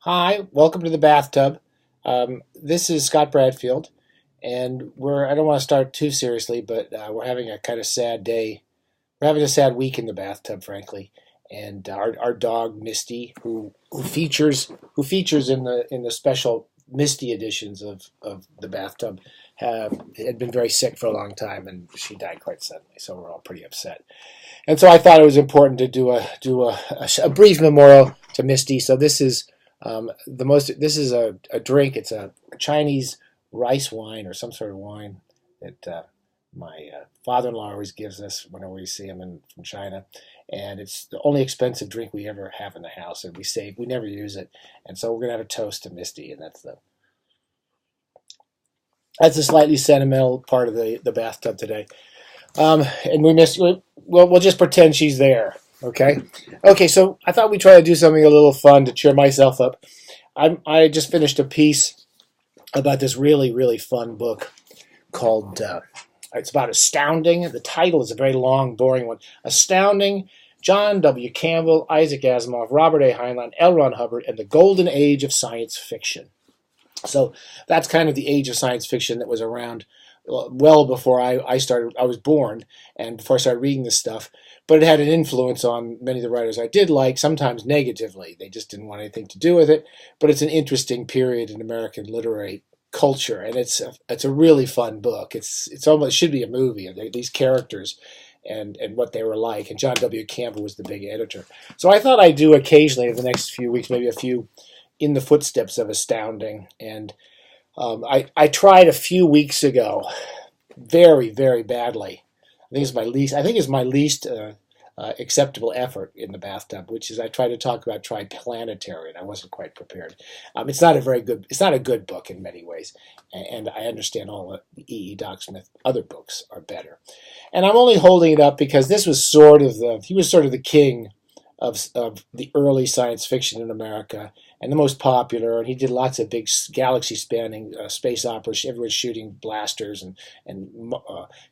Hi, welcome to the bathtub. This is Scott Bradfield, and I don't want to start too seriously, but we're having a kind of sad day. We're having a sad week in the bathtub, frankly. And our dog Misty, who features in the special Misty editions of the bathtub, had been very sick for a long time, and she died quite suddenly. So we're all pretty upset. And so I thought it was important to do a brief memorial to Misty. So this is This is a drink. It's a Chinese rice wine or some sort of wine that my father-in-law always gives us whenever we see him from China, and it's the only expensive drink we ever have in the house, and we never use it, and so we're gonna have a toast to Misty, and that's the slightly sentimental part of the bathtub today. And we'll just pretend she's there. Okay. Okay. So I thought we'd try to do something a little fun to cheer myself up. I just finished a piece about this really, really fun book called, it's about Astounding. The title is a very long, boring one. Astounding, John W. Campbell, Isaac Asimov, Robert A. Heinlein, L. Ron Hubbard, and the Golden Age of Science Fiction. So that's kind of the age of science fiction that was around well before I was born, and before I started reading this stuff. But it had an influence on many of the writers I did like, sometimes negatively. They just didn't want anything to do with it. But it's an interesting period in American literary culture, and it's a really fun book. It's almost, it should be a movie. These characters and what they were like. And John W. Campbell was the big editor. So I thought I'd do occasionally in the next few weeks, maybe a few in the footsteps of Astounding. And I tried a few weeks ago, very, very badly. I think it's my least acceptable effort in the bathtub, which is I tried to talk about Planetary, and I wasn't quite prepared. It's not a good book in many ways, and I understand all the E. Doc Smith other books are better. And I'm only holding it up because this was he was sort of the king of the early science fiction in America, and the most popular, and he did lots of big galaxy-spanning space operas. Everyone shooting blasters and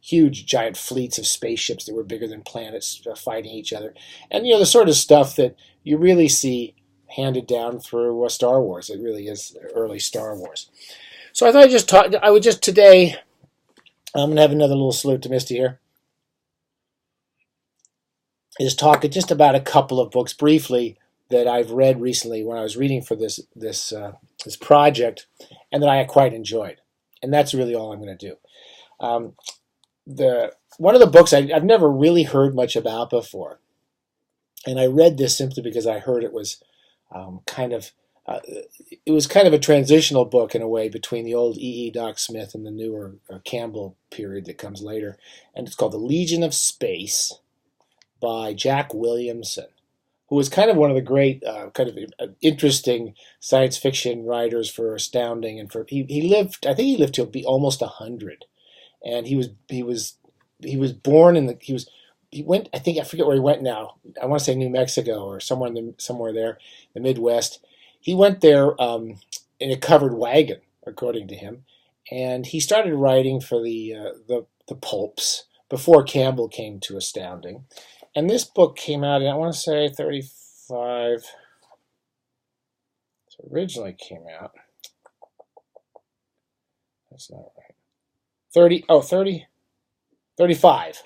huge giant fleets of spaceships that were bigger than planets fighting each other. And the sort of stuff that you really see handed down through Star Wars. It really is early Star Wars. So I thought today, I'm going to have another little salute to Misty here, is talk just about a couple of books briefly that I've read recently when I was reading for this project, and that I quite enjoyed. And that's really all I'm going to do. One of the books I've never really heard much about before, and I read this simply because I heard it was kind of a transitional book in a way between the old E. Doc Smith and the newer Campbell period that comes later, and it's called The Legion of Space by Jack Williamson, who was kind of one of the great, interesting science fiction writers for Astounding, and he lived to be almost 100, and he was born he went, I forget where he went now. I want to say New Mexico or somewhere there, the Midwest. He went there in a covered wagon, according to him, and he started writing for the pulps before Campbell came to Astounding. And this book came out in, I want to say, 35. So originally came out. That's not right.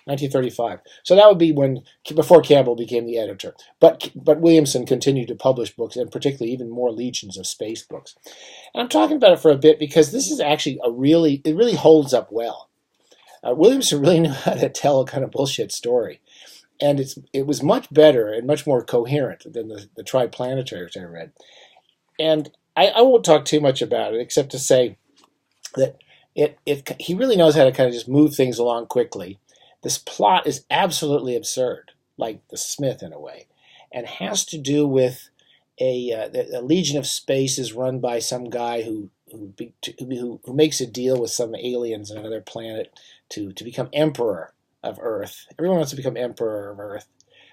1935. So that would be before Campbell became the editor. But Williamson continued to publish books, and particularly even more legions of space books. And I'm talking about it for a bit because this is actually it really holds up well. Williamson really knew how to tell a kind of bullshit story. And it was much better and much more coherent than the Planetary, which I read. And I won't talk too much about it, except to say that he really knows how to kind of just move things along quickly. This plot is absolutely absurd, like the Smith in a way, and has to do with a Legion of Space is run by some guy who makes a deal with some aliens on another planet to become emperor of Earth. Everyone wants to become emperor of Earth.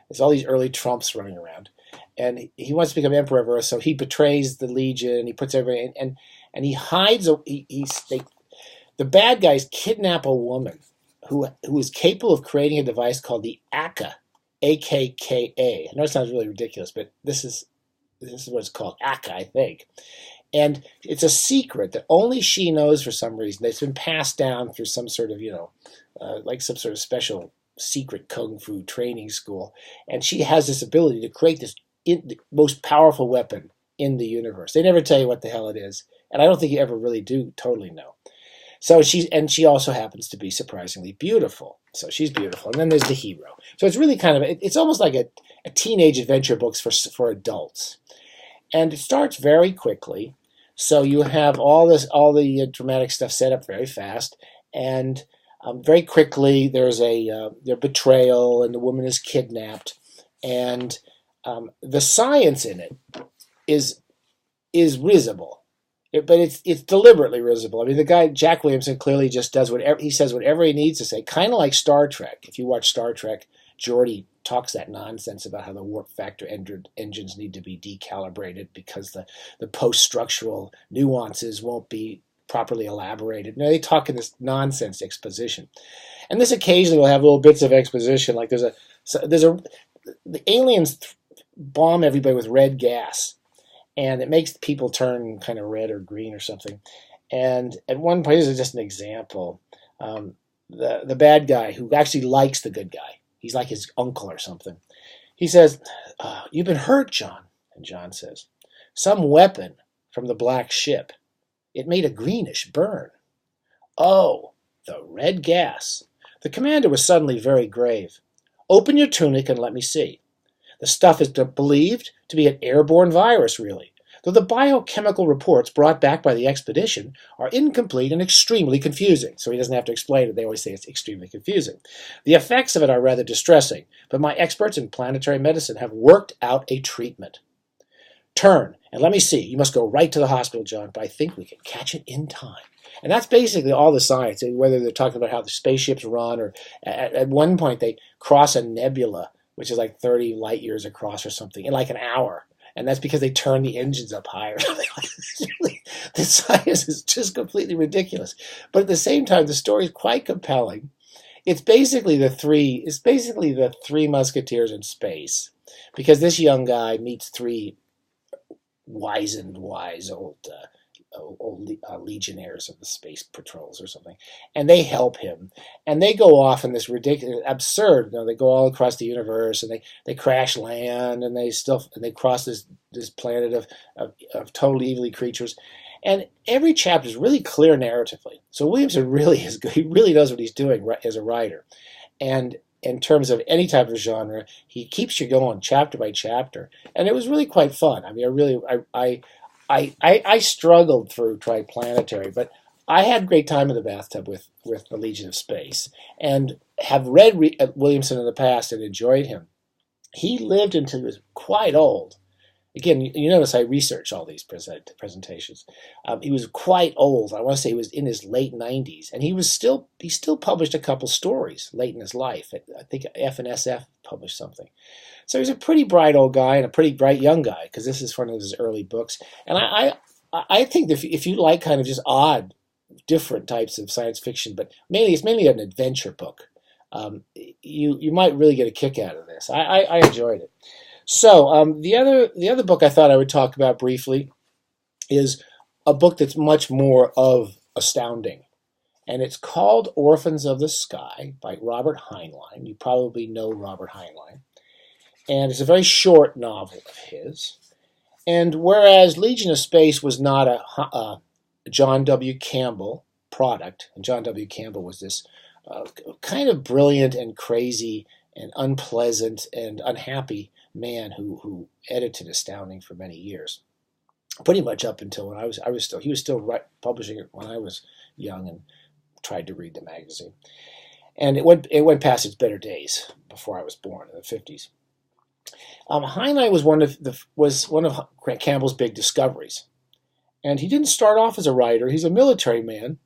There's all these early Trumps running around, and he wants to become emperor of Earth. So he betrays the Legion. He puts everybody in, and he hides. The bad guys kidnap a woman who is capable of creating a device called the AKKA. I know it sounds really ridiculous, but this is this is what it's called, Akka, I think. And it's a secret that only she knows for some reason. It's been passed down through some sort of, like some sort of special secret kung fu training school. And she has this ability to create this most powerful weapon in the universe. They never tell you what the hell it is. And I don't think you ever really do totally know. So she also happens to be surprisingly beautiful. So she's beautiful. And then there's the hero. So it's really kind of, it's almost like a teenage adventure books for adults. And it starts very quickly. So you have all the dramatic stuff set up very fast. And very quickly there's their betrayal and the woman is kidnapped. And the science in it is risible. But it's deliberately risible. I mean, the guy, Jack Williamson, clearly just does whatever, he says whatever he needs to say, kind of like Star Trek. If you watch Star Trek, Geordi talks that nonsense about how the warp factor engines need to be decalibrated because the post-structural nuances won't be properly elaborated. No, they talk in this nonsense exposition. And this occasionally will have little bits of exposition, like the aliens bomb everybody with red gas. And it makes people turn kind of red or green or something. And at one point, this is just an example, the bad guy who actually likes the good guy, he's like his uncle or something. He says, "You've been hurt, John." And John says, "Some weapon from the black ship. It made a greenish burn." "Oh, the red gas." The commander was suddenly very grave. "Open your tunic and let me see. The stuff is believed to be an airborne virus, really, though the biochemical reports brought back by the expedition are incomplete and extremely confusing." So he doesn't have to explain it. They always say it's extremely confusing. "The effects of it are rather distressing, but my experts in planetary medicine have worked out a treatment. Turn and let me see. You must go right to the hospital, John, but I think we can catch it in time." And that's basically all the science, whether they're talking about how the spaceships run, or at one point they cross a nebula, which is like 30 light years across or something, in like an hour. And that's because they turn the engines up higher. The science is just completely ridiculous. But at the same time, the story is quite compelling. It's basically the three musketeers in space. Because this young guy meets three wise old legionnaires of the space patrols or something, and they help him, and they go off in this ridiculous, absurd. They go all across the universe, and they crash land, and they cross this planet of totally evil creatures, and every chapter is really clear narratively. So Williamson really is good. He really knows what he's doing as a writer, and in terms of any type of genre, he keeps you going chapter by chapter, and it was really quite fun. I mean, I struggled through Planetary, but I had a great time in the bathtub with the Legion of Space, and have read Williamson in the past and enjoyed him. He lived until he was quite old. Again, you notice I researched all these presentations. He was quite old. I want to say he was in his late 90s, and he still published a couple stories late in his life. I think F&SF published something. So he's a pretty bright old guy and a pretty bright young guy, because this is one of his early books. And I think that if you like kind of just odd, different types of science fiction, but it's mainly an adventure book, you might really get a kick out of this. I enjoyed it. So the other book I thought I would talk about briefly is a book that's much more of Astounding. And it's called Orphans of the Sky by Robert Heinlein. You probably know Robert Heinlein. And it's a very short novel of his. And whereas Legion of Space was not a John W. Campbell product, and John W. Campbell was this kind of brilliant and crazy and unpleasant and unhappy man who edited Astounding for many years, pretty much up until when he was still publishing it when I was young and tried to read the magazine. And it went past its better days before I was born in the 50s. Heinlein was one of Campbell's big discoveries, and he didn't start off as a writer. He's a military man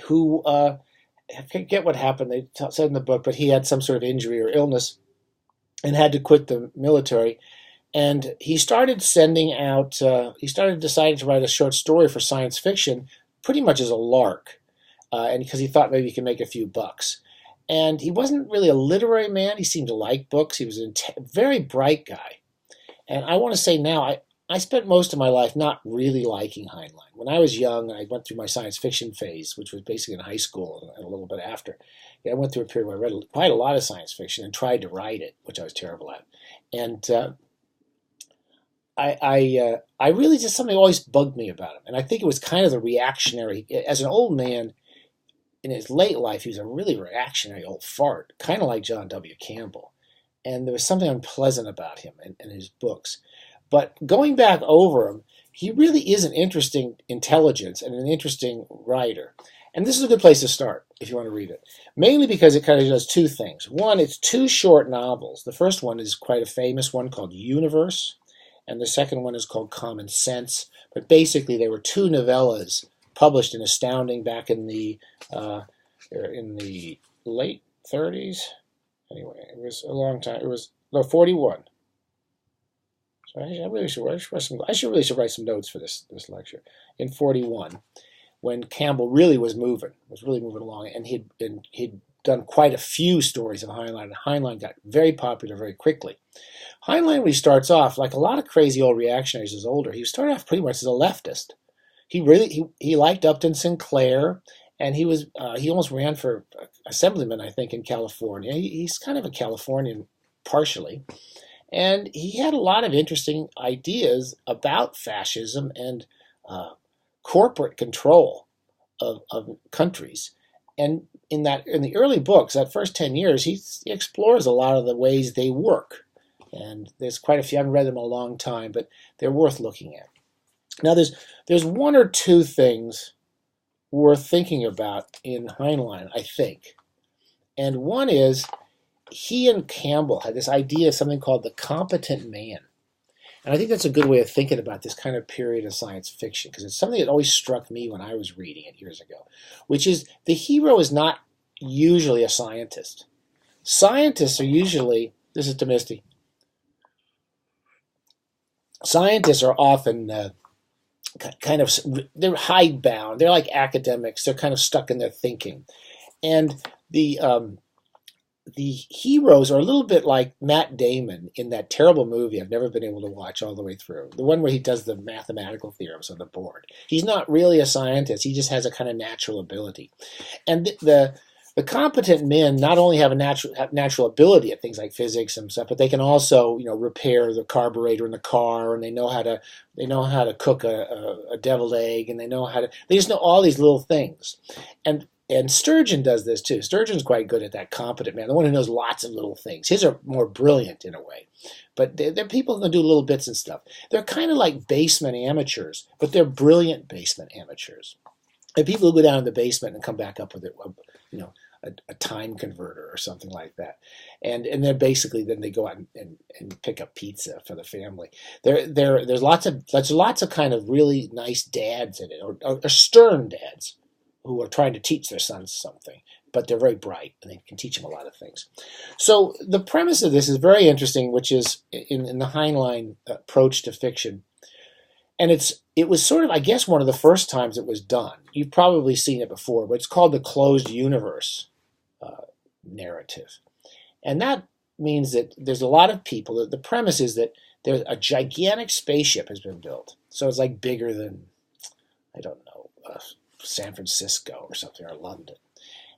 who I forget what happened. They said in the book, but he had some sort of injury or illness and had to quit the military. And he started deciding to write a short story for science fiction, pretty much as a lark, and because he thought maybe he could make a few bucks. And he wasn't really a literary man. He seemed to like books. He was a very bright guy. And I want to say now, I spent most of my life not really liking Heinlein. When I was young, I went through my science fiction phase, which was basically in high school and a little bit after. I went through a period where I read quite a lot of science fiction and tried to write it, which I was terrible at. And I really just something always bugged me about him. And I think it was kind of the reactionary. As an old man in his late life, he was a really reactionary old fart, kind of like John W. Campbell. And there was something unpleasant about him and his books. But going back over him, he really is an interesting intelligence and an interesting writer. And this is a good place to start if you want to read it. Mainly because it kind of does two things. One, it's two short novels. The first one is quite a famous one called Universe, and the second one is called Common Sense. But basically, they were two novellas published in Astounding back in the late 30s. Anyway, it was a long time. It was 41. So I really should write some notes for this lecture. In 41, when Campbell really was really moving along, and he'd done quite a few stories of Heinlein, and Heinlein got very popular very quickly. Heinlein, when he starts off, like a lot of crazy old reactionaries as older, he started off pretty much as a leftist. He liked Upton Sinclair, and he almost ran for assemblyman, I think, in California. He's kind of a Californian partially. And he had a lot of interesting ideas about fascism and corporate control of countries. And in the early books, that first 10 years, he explores a lot of the ways they work. And there's quite a few. I haven't read them in a long time, but they're worth looking at. Now, there's one or two things worth thinking about in Heinlein, I think. And one is, he and Campbell had this idea of something called the competent man. And I think that's a good way of thinking about this kind of period of science fiction, because it's something that always struck me when I was reading it years ago, which is the hero is not usually a scientist. Scientists are usually, this is to Misty, scientists are often kind of, they're hidebound. They're like academics. They're kind of stuck in their thinking. And the heroes are a little bit like Matt Damon in that terrible movie I've never been able to watch all the way through. The one where he does the mathematical theorems on the board. He's not really a scientist. He just has a kind of natural ability. And the competent men not only have natural ability at things like physics and stuff, but they can also, repair the carburetor in the car, and they know how to cook a deviled egg, and they just know all these little things. And Sturgeon does this too. Sturgeon's quite good at that competent man, the one who knows lots of little things. His are more brilliant in a way. But they're people who can do little bits and stuff. They're kind of like basement amateurs, but they're brilliant basement amateurs. And people who go down in the basement and come back up with a time converter or something like that. And then basically then they go out and pick up pizza for the family. There's lots of kind of really nice dads in it, or stern dads, who are trying to teach their sons something, but they're very bright and they can teach them a lot of things. So the premise of this is very interesting, which is in the Heinlein approach to fiction. And it was sort of, I guess, one of the first times it was done. You've probably seen it before, but it's called the closed universe narrative. And that means that there's a lot of people. The premise is that there's a gigantic spaceship has been built. So it's like bigger than, I don't know, San Francisco or something, or London.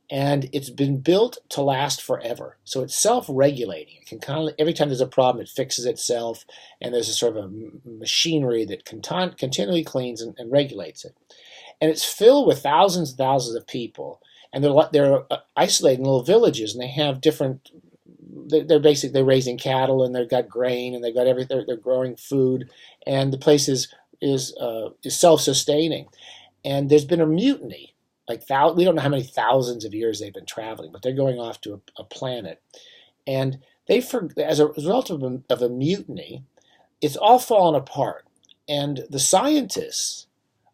And it's been built to last forever. So it's self-regulating. It can every time there's a problem, it fixes itself, and there's a sort of a machinery that continually cleans and regulates it. And it's filled with thousands and thousands of people, and they're isolated in little villages, and they have different. They're raising cattle, and they've got grain, and they've got everything. They're growing food, and the place is self-sustaining. And there's been a mutiny. We don't know how many thousands of years they've been traveling, but they're going off to a planet. And as a result of a mutiny, it's all fallen apart. And the scientists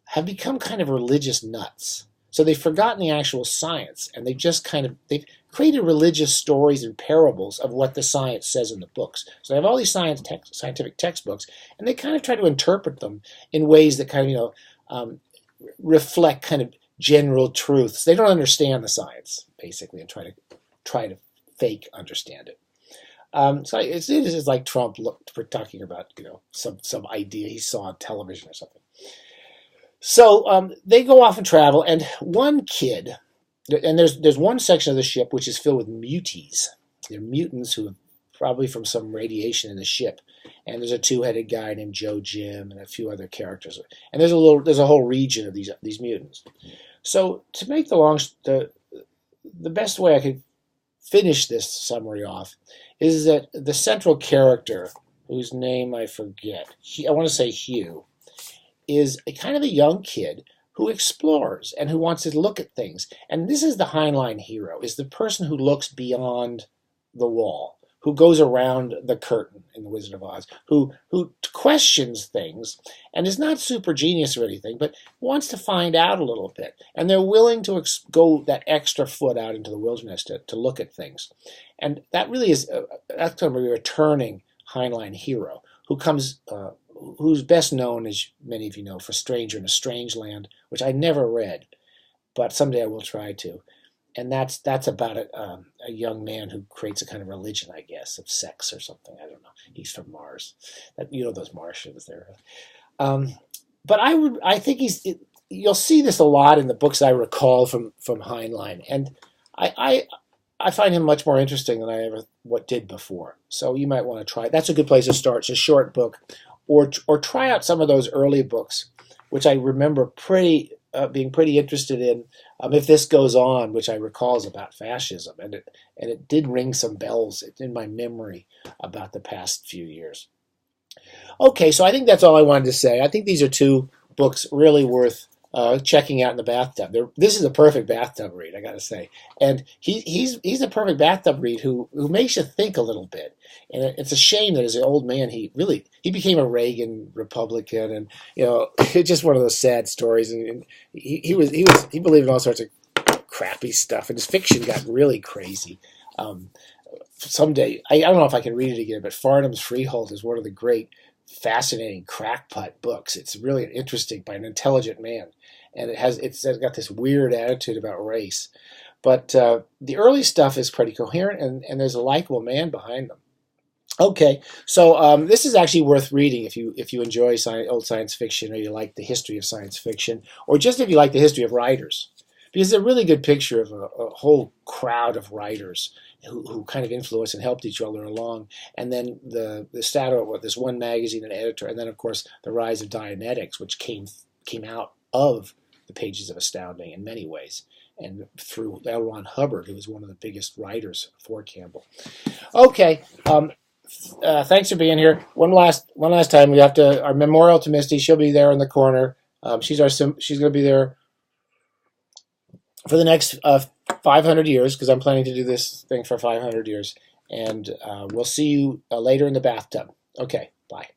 have become kind of religious nuts. So they've forgotten the actual science, and they've created religious stories and parables of what the science says in the books. So they have all these scientific textbooks, and they kind of try to interpret them in ways that kind of, reflect kind of general truths. They don't understand the science, basically, and try to fake understand it. So it is like Trump for talking about some idea he saw on television or something. So they go off and travel, and one kid, and there's one section of the ship which is filled with muties. They're mutants who have probably from some radiation in the ship. And there's a two-headed guy named Joe Jim and a few other characters. And there's a whole region of these mutants. So to make the best way I could finish this summary off is that the central character, whose name I forget, I want to say Hugh, is a kind of a young kid who explores and who wants to look at things. And this is the Heinlein Hero, is the person who looks beyond the wall, who goes around the curtain in The Wizard of Oz, who questions things and is not super genius or anything, but wants to find out a little bit. And they're willing to go that extra foot out into the wilderness to look at things. And that really is, that's going to be a returning Heinlein Hero, who's best known, as many of you know, for Stranger in a Strange Land, which I never read, but someday I will try to. And that's about a young man who creates a kind of religion, I guess, of sex or something. I don't know. He's from Mars. Those Martians there. But I think you'll see this a lot in the books I recall from Heinlein, and I find him much more interesting than I ever did before. So you might want to try it. That's a good place to start. It's a short book, or try out some of those early books, which I remember being pretty interested in. If This Goes On, which I recall is about fascism, and it did ring some bells in my memory about the past few years. Okay, so I think that's all I wanted to say. I think these are two books really worth checking out in the bathtub. This is a perfect bathtub read, I got to say. And he's a perfect bathtub read who makes you think a little bit. And it's a shame that as an old man, he became a Reagan Republican, and it's just one of those sad stories. And he believed in all sorts of crappy stuff, and his fiction got really crazy. Someday, I don't know if I can read it again, but Farnham's Freehold is one of the great, fascinating crackpot books. It's really interesting by an intelligent man, and it's got this weird attitude about race. But the early stuff is pretty coherent, and there's a likable man behind them. Okay, so this is actually worth reading if you enjoy old science fiction, or you like the history of science fiction, or just if you like the history of writers, because it's a really good picture of a whole crowd of writers who kind of influenced and helped each other along, and then the shadow of this one magazine and editor, and then of course the rise of Dianetics, which came out of the pages of Astounding in many ways, and through L. Ron Hubbard, who was one of the biggest writers for Campbell. Okay. Thanks for being here. One last time, we have our memorial to Mysty. She'll be there in the corner. She's going to be there for the next 500 years, because I'm planning to do this thing for 500 years. And we'll see you later in the bathtub. Okay, bye.